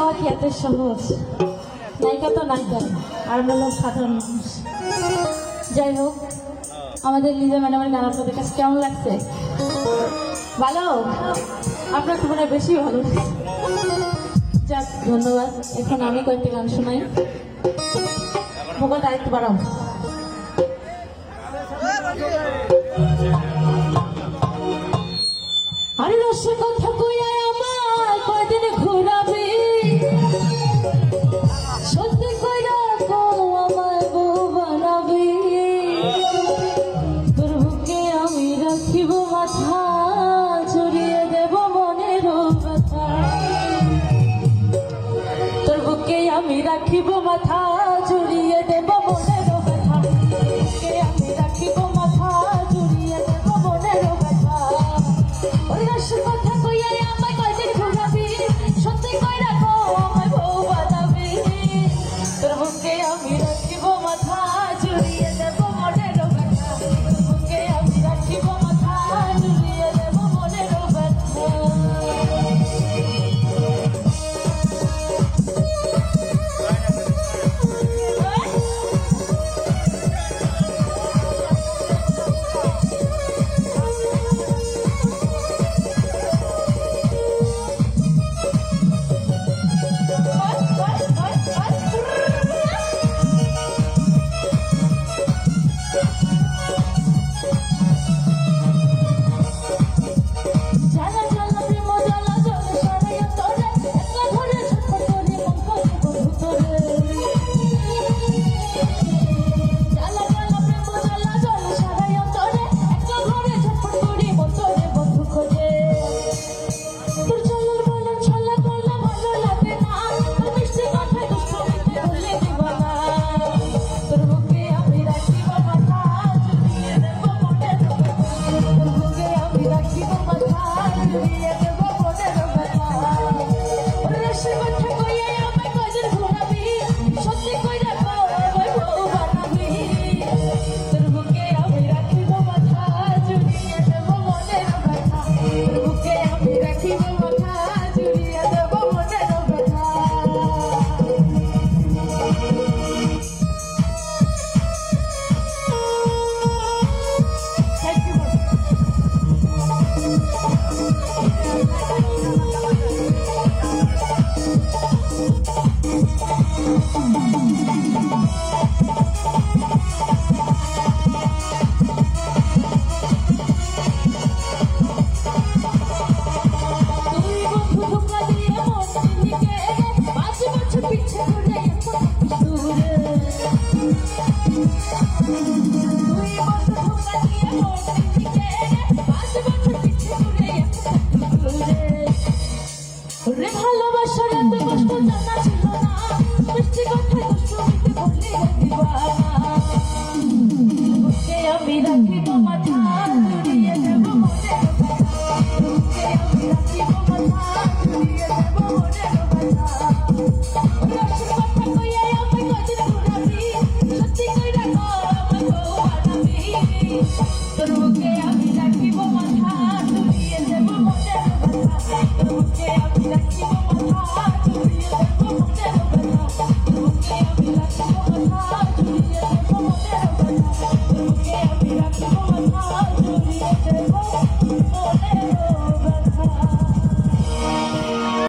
হওয়া কি এত সহজ? নায়িকা তো নায়িকা, আর হলো সাধারণ মানুষ। যাই হোক, আমাদের লিজা ম্যাডামের গান আপনাদের কাছে কেমন লাগছে? ভালো? আপনার তো মনে বেশি ভালো। যাক, ধন্যবাদ। এখন আমি কয়েকটি গান শোনাই। ভোকালটা আরেকটু বাড়াও। আরে রসের কথা কইয়া আমার কয়দিন ঘুরাবি, সত্যি কইরা কো আমার বউ বানাবি, তোর বুকে আমি রাখিব মাথা, জড়িয়ে দেব মনের ব্যথা, তোর বুকে আমি রাখিব মাথা, জড়িয়ে দেব মনের ব্যথা, বুকে আমি রাখিব মাথা, জড়িয়ে দেব মনের ব্যথা। ওরে রসের কথা কইয়া আমায় কয়দিন ঘুরাবি, সত্যি কইরা কো আমায় বউ বানাবি, তোর বুকে আমি রাখিব মাথা, জড়িয়ে দেব মনের ব্যথা, তোর বুকে আমি রাখিব মাথা, জড়িয়ে দেব মনের ব্যথা। ভালোবাসার এত কষ্ট জানা ছিল না, মিষ্টি কথায় কষ্ট দিতে বললি দিবানা, বুকে আমি রাখিব মাথা, জড়িয়ে দেব মনের ব্যথা, বুকে আমি রাখিব মাথা, জড়িয়ে দেব মনের ব্যথা। রসের কথা কইয়া আমায় কয়দিন ঘুরাবি, সত্যি কইরা কো আমায় বউ বানাবি, তোর বুকে আমি রাখিব মাথা, জড়িয়ে দেব মনের ব্যথা, তোর বুকে আমি রাখিব মাথা, জড়িয়ে দেব মনের ব্যথা, তোর বুকে আমি রাখিব মাথা।